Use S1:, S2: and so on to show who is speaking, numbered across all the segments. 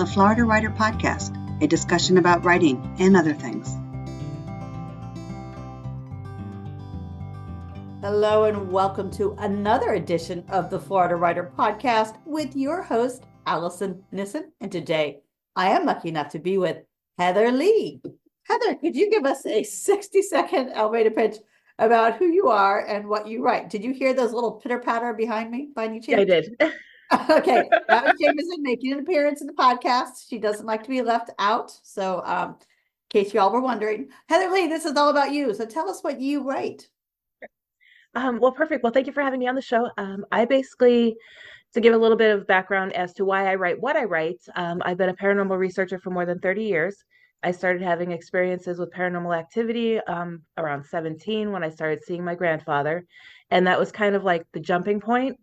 S1: the Florida Writer Podcast, a discussion about writing and other things.
S2: Hello and welcome to another edition of the Florida Writer Podcast with your host, Alison Nissen. And today I am lucky enough to be with Heather Leigh. Heather, could you give us a 60-second elevator pitch about who you are and what you write? Did you hear those little pitter-patter behind me by any chance?
S3: I did.
S2: Okay, that was Jameson making an appearance in the podcast. She doesn't like to be left out. So in case y'all were wondering, Heather Leigh, this is all about you. So tell us what you write.
S3: Well, perfect. Well, thank you for having me on the show. I basically, to give a little bit of background as to why I write what I write, I've been a paranormal researcher for more than 30 years. I started having experiences with paranormal activity around 17 when I started seeing my grandfather. And that was kind of like the jumping point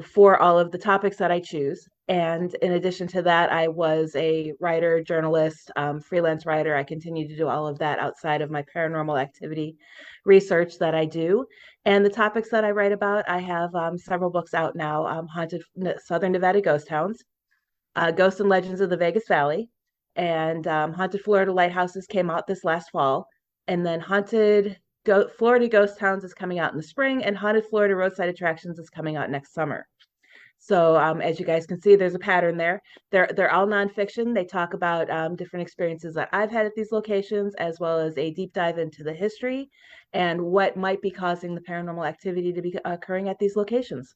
S3: for all of the topics that I choose. And in addition to that, I was a writer, journalist, freelance writer. I continue to do all of that outside of my paranormal activity research that I do. And the topics that I write about, I have several books out now, Haunted Southern Nevada Ghost Towns, Ghosts and Legends of the Vegas Valley, and Haunted Florida Lighthouses came out this last fall. And then Florida Ghost Towns is coming out in the spring, and Haunted Florida Roadside Attractions is coming out next summer. So as you guys can see, there's a pattern there. They're all nonfiction. They talk about different experiences that I've had at these locations, as well as a deep dive into the history and what might be causing the paranormal activity to be occurring at these locations.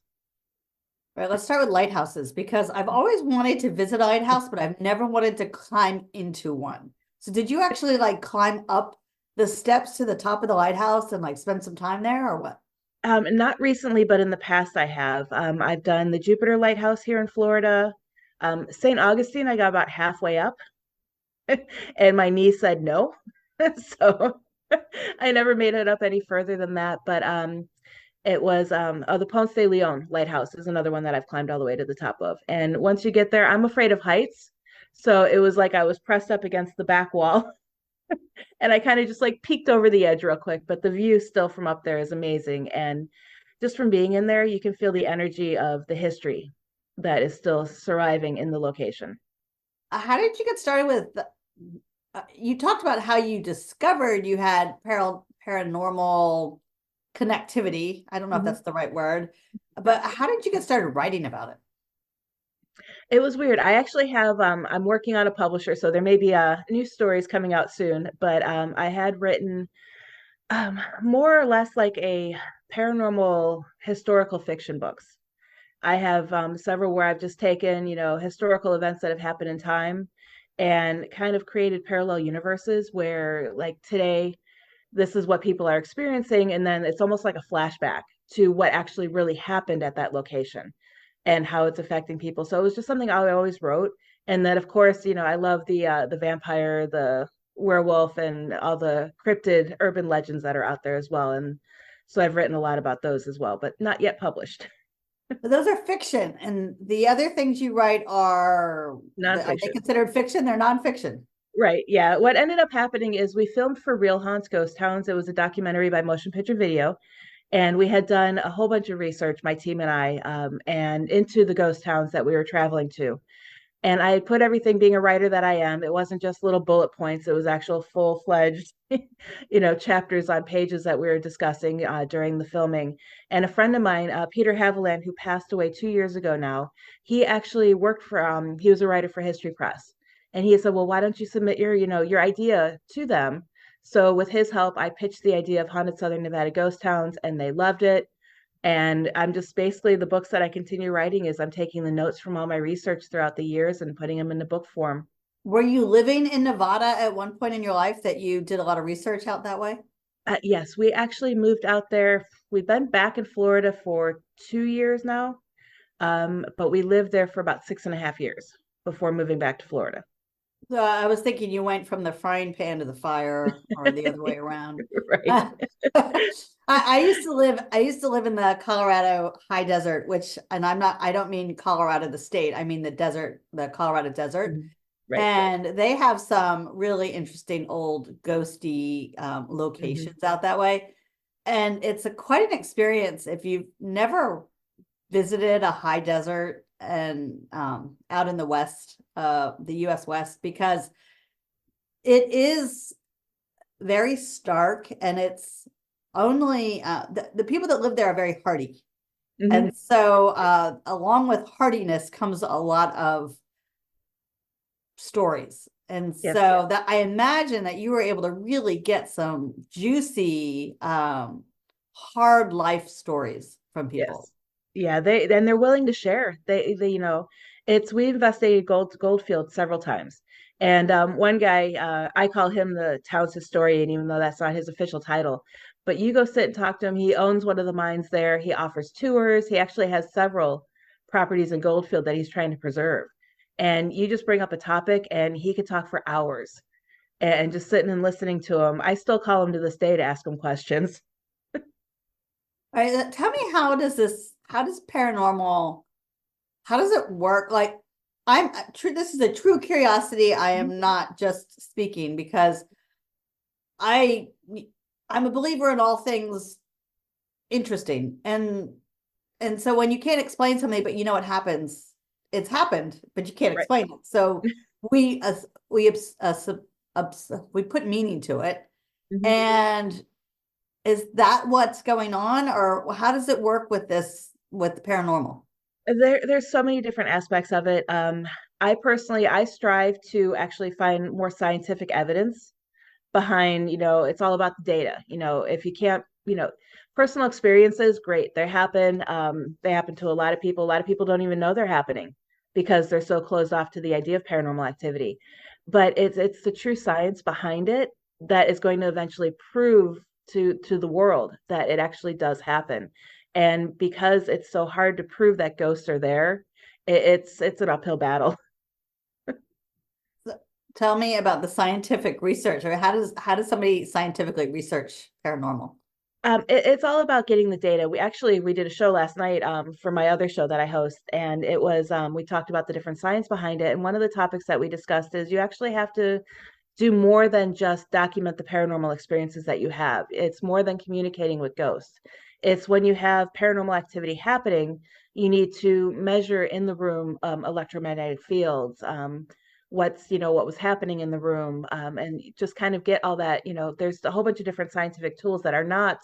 S2: All right, let's start with lighthouses, because I've always wanted to visit a lighthouse, but I've never wanted to climb into one. So did you actually climb up the steps to the top of the lighthouse and spend some time there, or what?
S3: Not recently, but in the past I have. I've done the Jupiter Lighthouse here in Florida. St. Augustine, I got about halfway up and my knee said no. So I never made it up any further than that. But it was the Ponce de Leon Lighthouse is another one that I've climbed all the way to the top of. And once you get there, I'm afraid of heights. So it was like I was pressed up against the back wall. And I kind of just peeked over the edge real quick, but the view still from up there is amazing. And just from being in there, you can feel the energy of the history that is still surviving in the location.
S2: How did you get started with, you talked about how you discovered you had paranormal connectivity. I don't know if that's the right word, but how did you get started writing about it?
S3: It was weird. I actually have, I'm working on a publisher, so there may be new stories coming out soon, but I had written more or less like a paranormal historical fiction books. I have several where I've just taken, historical events that have happened in time and kind of created parallel universes where today, this is what people are experiencing. And then it's almost like a flashback to what actually really happened at that location and how it's affecting people. So it was just something I always wrote. And then, of course, I love the vampire, the werewolf, and all the cryptid urban legends that are out there as well. And so I've written a lot about those as well, but not yet published.
S2: But those are fiction. And the other things you write are they considered fiction? They're nonfiction.
S3: Right. Yeah. What ended up happening is we filmed for Real Haunts Ghost Towns. It was a documentary by Motion Picture Video. And we had done a whole bunch of research, my team and I, and into the ghost towns that we were traveling to. And I had put everything, being a writer that I am, it wasn't just little bullet points. It was actual full-fledged, chapters on pages that we were discussing during the filming. And a friend of mine, Peter Haviland, who passed away 2 years ago now, he actually worked for, he was a writer for History Press. And he said, well, why don't you submit your idea to them? So with his help, I pitched the idea of Haunted Southern Nevada Ghost Towns, and they loved it. And I'm just basically, the books that I continue writing is I'm taking the notes from all my research throughout the years and putting them into book form.
S2: Were you living in Nevada at one point in your life that you did a lot of research out that way?
S3: Yes, we actually moved out there. We've been back in Florida for 2 years now, but we lived there for about 6.5 years before moving back to Florida.
S2: I was thinking you went from the frying pan to the fire, or the other way around.
S3: Right.
S2: I used to live in the Colorado high desert, I don't mean Colorado the state, I mean the desert, the Colorado desert. Right. And they have some really interesting old ghosty locations out that way. And it's quite an experience if you've never visited a high desert out in the West, the US West, because it is very stark, and it's only the people that live there are very hardy.
S3: Mhm.
S2: And so along with hardiness comes a lot of stories. And
S3: Yes.
S2: so that I imagine that you were able to really get some juicy, hard life stories from people.
S3: Yes. Yeah, they're willing to share. We investigated Goldfield several times. And one guy, I call him the town's historian, even though that's not his official title. But you go sit and talk to him. He owns one of the mines there. He offers tours. He actually has several properties in Goldfield that he's trying to preserve. And you just bring up a topic and he could talk for hours and just sitting and listening to him. I still call him to this day to ask him questions.
S2: All right, tell me, how does paranormal, how does it work? Like, I'm true, this is a true curiosity. I am not just speaking because I I'm a believer in all things interesting. And so when you can't explain something, but you know it happens, it's happened, but you can't
S3: Right.
S2: explain it. So we we put meaning to it.
S3: Mhm.
S2: And is that what's going on, or how does it work with with the paranormal?
S3: There's so many different aspects of it. I strive to actually find more scientific evidence behind, it's all about the data. If you can't, personal experiences, great. They happen to a lot of people. A lot of people don't even know they're happening because they're so closed off to the idea of paranormal activity. But it's the true science behind it that is going to eventually prove to the world that it actually does happen. And because it's so hard to prove that ghosts are there, it's an uphill battle.
S2: Tell me about the scientific research, or how does somebody scientifically research paranormal?
S3: It's all about getting the data. We did a show last night for my other show that I host, and it was we talked about the different science behind it. And one of the topics that we discussed is you actually have to do more than just document the paranormal experiences that you have. It's more than communicating with ghosts. It's when you have paranormal activity happening, you need to measure in the room electromagnetic fields, what was happening in the room, and just kind of get all that. There's a whole bunch of different scientific tools that are not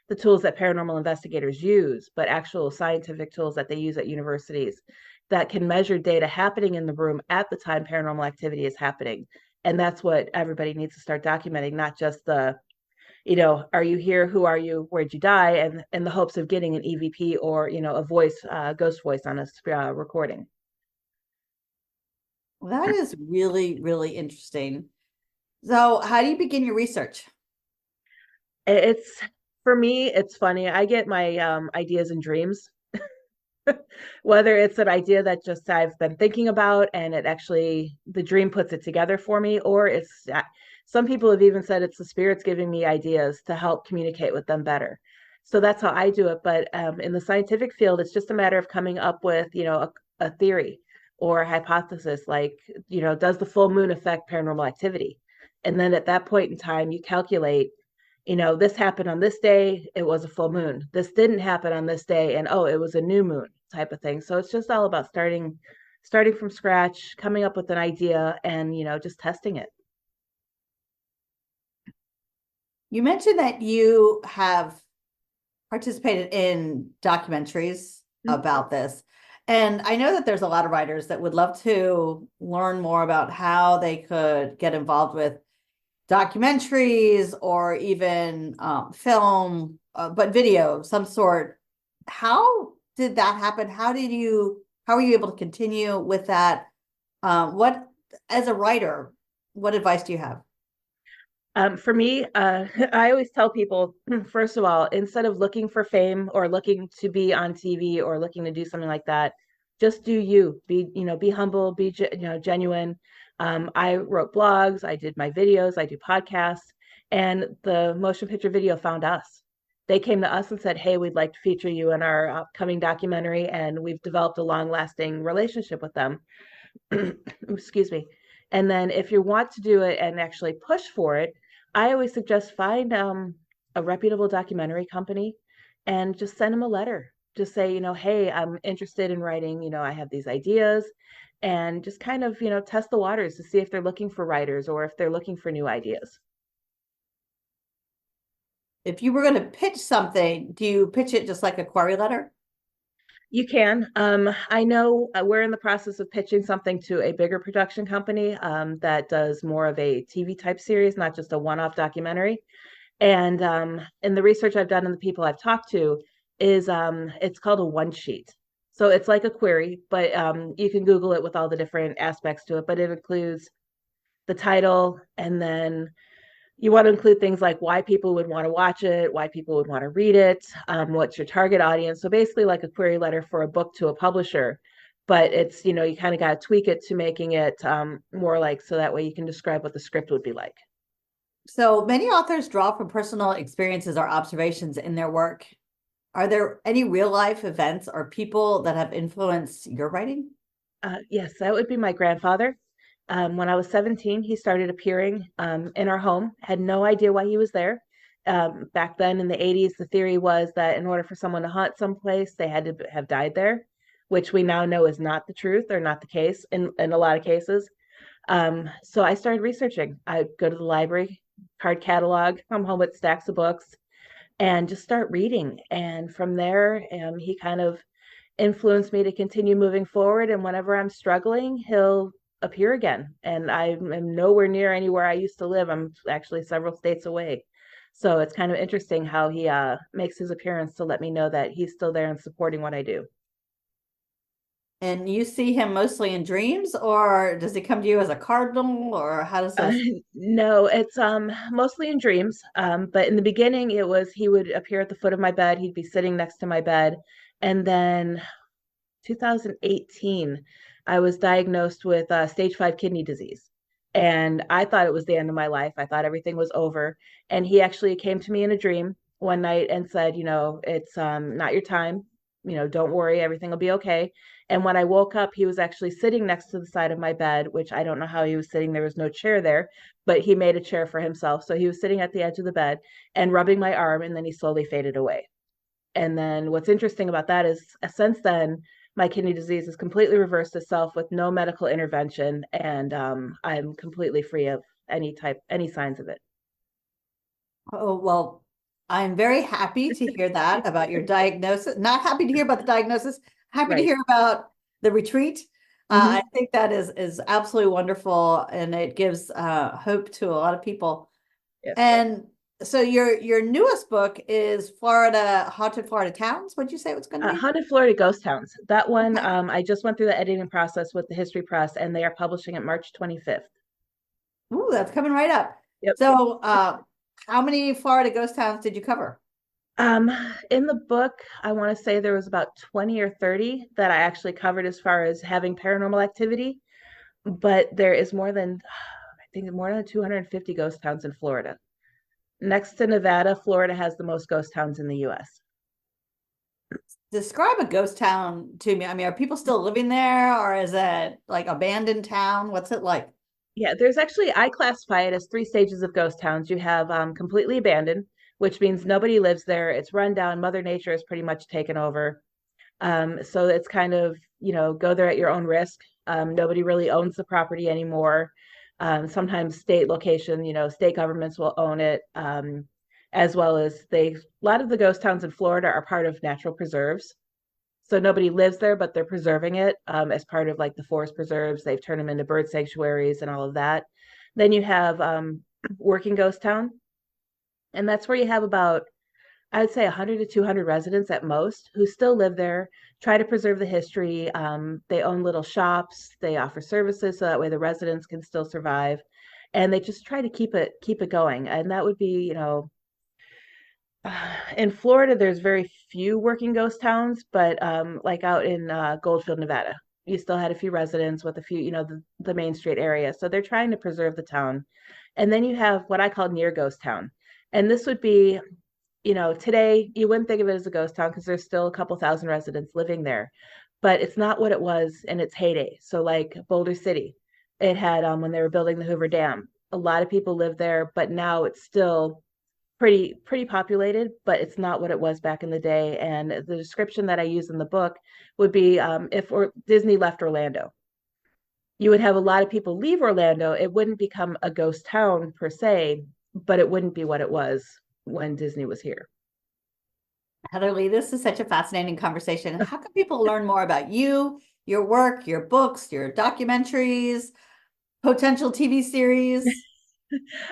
S3: the tools that paranormal investigators use, but actual scientific tools that they use at universities that can measure data happening in the room at the time paranormal activity is happening. And that's what everybody needs to start documenting, not just are you here? Who are you? Where'd you die? And in the hopes of getting an EVP or, a voice, ghost voice on a recording.
S2: Well, that is really, really interesting. So how do you begin your research?
S3: It's For me, it's funny. I get my ideas in dreams, whether it's an idea that just I've been thinking about and the dream puts it together for me, or some people have even said it's the spirits giving me ideas to help communicate with them better. So that's how I do it. But in the scientific field, it's just a matter of coming up with, a theory or a hypothesis, like, does the full moon affect paranormal activity? And then at that point in time, you calculate, this happened on this day, it was a full moon. This didn't happen on this day, and oh, it was a new moon type of thing. So it's just all about starting from scratch, coming up with an idea and, just testing it.
S2: You mentioned that you have participated in documentaries about this. And I know that there's a lot of writers that would love to learn more about how they could get involved with documentaries or even film, but video of some sort. How did that happen? How were you able to continue with that? As a writer, what advice do you have?
S3: For me, I always tell people, first of all, instead of looking for fame or looking to be on TV or looking to do something like that, just do you. Be humble, be genuine. I wrote blogs, I did my videos, I do podcasts, and the motion picture video found us. They came to us and said, "Hey, we'd like to feature you in our upcoming documentary," and we've developed a long-lasting relationship with them. Excuse me. And then if you want to do it and actually push for it, I always suggest find a reputable documentary company and just send them a letter. just say, hey, I'm interested in writing, I have these ideas, and just kind of, test the waters to see if they're looking for writers or if they're looking for new ideas.
S2: If you were going to pitch something, do you pitch it just like a query letter?
S3: You can. I know we're in the process of pitching something to a bigger production company that does more of a TV type series, not just a one-off documentary. And in the research I've done and the people I've talked to is it's called a one sheet. So it's like a query, but you can Google it with all the different aspects to it, but it includes the title, and then you want to include things like why people would want to watch it, why people would want to read it, what's your target audience. So basically like a query letter for a book to a publisher, but it's, you kind of got to tweak it to making it more like, so that way you can describe what the script would be like.
S2: So many authors draw from personal experiences or observations in their work. Are there any real life events or people that have influenced your writing?
S3: Yes, that would be my grandfather. When I was 17, he started appearing in our home. Had no idea why he was there. Back then in the 80s, the theory was that in order for someone to haunt someplace, they had to have died there, which we now know is not the truth or not the case in a lot of cases. So I started researching. I'd go to the library, card catalog, come home with stacks of books, and just start reading. And from there, he kind of influenced me to continue moving forward. And whenever I'm struggling, he'll appear again. And I am nowhere near anywhere I used to live. I'm actually several states away. So it's kind of interesting how he makes his appearance to let me know that he's still there and supporting what I do.
S2: And you see him mostly in dreams, or does he come to you as a cardinal, or how does this?
S3: No, it's mostly in dreams. But in the beginning, it was he would appear at the foot of my bed. He'd be sitting next to my bed, and then 2018, I was diagnosed with stage 5 kidney disease. And I thought it was the end of my life. I thought everything was over. And he actually came to me in a dream one night and said, it's not your time. Don't worry, everything will be okay. And when I woke up, he was actually sitting next to the side of my bed, which I don't know how he was sitting. There was no chair there, but he made a chair for himself. So he was sitting at the edge of the bed and rubbing my arm, and then he slowly faded away. And then what's interesting about that is since then, my kidney disease has completely reversed itself with no medical intervention, and I'm completely free of any signs of it.
S2: Oh, well, I'm very happy to hear that about your diagnosis. Not happy to hear about the diagnosis, happy to
S3: Right.
S2: hear about the retreat.
S3: Mm-hmm.
S2: I think that is absolutely wonderful, and it gives hope to a lot of people.
S3: Yes.
S2: And so your newest book is Florida Haunted Florida Towns. What'd you say it was going to be?
S3: Haunted Florida Ghost Towns. That one,
S2: Okay.
S3: I just went through the editing process with the History Press, and they are publishing it March 25th.
S2: Ooh, that's coming right up.
S3: Yep.
S2: So, how many Florida ghost towns did you cover?
S3: Um, in the book, I want to say there was about 20 or 30 that I actually covered as far as having paranormal activity, but there is I think more than 250 ghost towns in Florida. Next to Nevada, Florida has the most ghost towns in the US.
S2: Describe a ghost town to me. I mean, are people still living there, or is it like abandoned town? What's it like?
S3: Yeah, I classify it as three stages of ghost towns. You have completely abandoned, which means nobody lives there. It's run down. Mother Nature has pretty much taken over. So it's kind of, go there at your own risk. Nobody really owns the property anymore. Sometimes state governments will own it, as well as a lot of the ghost towns in Florida are part of natural preserves. So nobody lives there, but they're preserving it as part of like the forest preserves. They've turned them into bird sanctuaries and all of that. Then you have Working Ghost Town, and that's where you have about, I would say, 100 to 200 residents at most who still live there, try to preserve the history. They own little shops, they offer services so that way the residents can still survive, and they just try to keep it going. And that would be, in Florida, there's very few working ghost towns, but like out in Goldfield, Nevada, you still had a few residents with a few, the Main Street area. So they're trying to preserve the town. And then you have what I call near ghost town. And this would be, today you wouldn't think of it as a ghost town because there's still a couple thousand residents living there, but it's not what it was in its heyday. So like Boulder City, it had when they were building the Hoover Dam, a lot of people live there, but now it's still pretty populated, but it's not what it was back in the day. And the description that I use in the book would be if Disney left Orlando. You would have a lot of people leave Orlando. It wouldn't become a ghost town per se, but it wouldn't be what it was when Disney was here.
S2: Heather Leigh, this is such a fascinating conversation. How can people learn more about you, your work, your books, your documentaries, potential TV series?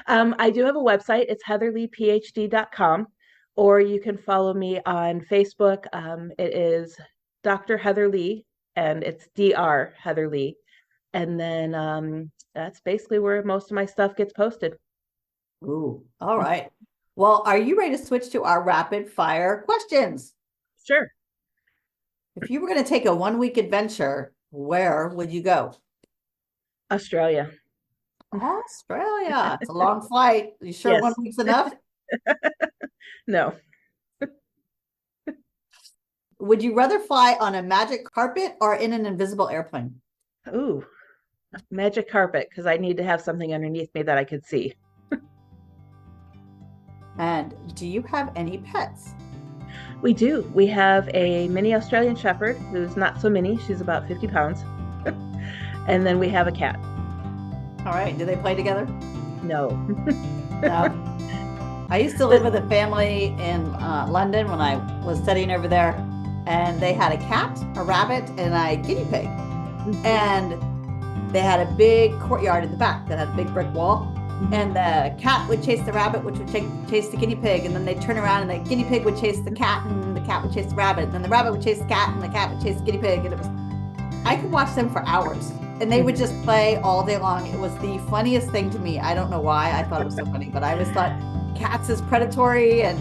S3: I do have a website. It's heatherleighphd.com, or you can follow me on Facebook. It is Dr. Heather Leigh, and it's Dr. Heather Leigh. And then that's basically where most of my stuff gets posted.
S2: Ooh, all right. Well, are you ready to switch to our rapid fire questions?
S3: Sure.
S2: If you were going to take a 1-week adventure, where would you go?
S3: Australia.
S2: Australia. It's a long flight. You sure
S3: Yes.
S2: 1 week's enough?
S3: No.
S2: Would you rather fly on a magic carpet or in an invisible airplane?
S3: Ooh, magic carpet, because I need to have something underneath me that I could see.
S2: And do you have any pets?
S3: We do. We have a mini Australian Shepherd who's not so mini. She's about 50 pounds. And then we have a cat.
S2: All right. Do they play together?
S3: No.
S2: No. I used to live with a family in London when I was studying over there, and they had a cat, a rabbit, and a guinea pig. And they had a big courtyard in the back that had a big brick wall. And the cat would chase the rabbit, which would chase the guinea pig. And then they'd turn around and the guinea pig would chase the cat, and the cat would chase the rabbit. And then the rabbit would chase the cat, and the cat would chase the guinea pig. And I could watch them for hours. And they would just play all day long. It was the funniest thing to me. I don't know why I thought it was so funny, but I always thought cats is predatory. And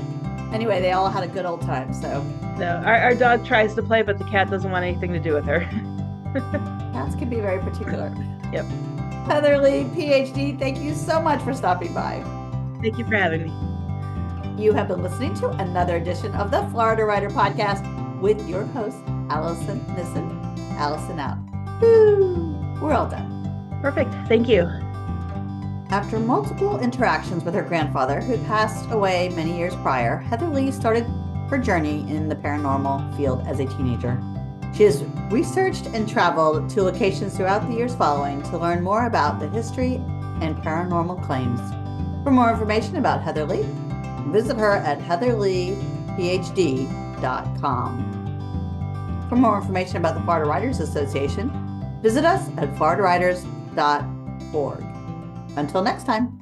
S2: anyway, they all had a good old time. So
S3: no, our dog tries to play, but the cat doesn't want anything to do with her.
S2: Cats can be very particular.
S3: Yep.
S2: Heather Leigh, PhD, thank you so much for stopping by.
S3: Thank you for having me.
S2: You have been listening to another edition of the Florida Writer Podcast with your host, Alison Nissen. Alison out. Woo! We're all done.
S3: Perfect. Thank you.
S2: After multiple interactions with her grandfather, who passed away many years prior, Heather Leigh started her journey in the paranormal field as a teenager. She has researched and traveled to locations throughout the years following to learn more about the history and paranormal claims. For more information about Heather Leigh, visit her at heatherleighphd.com. For more information about the Florida Writers Association, visit us at floridawriters.org. Until next time.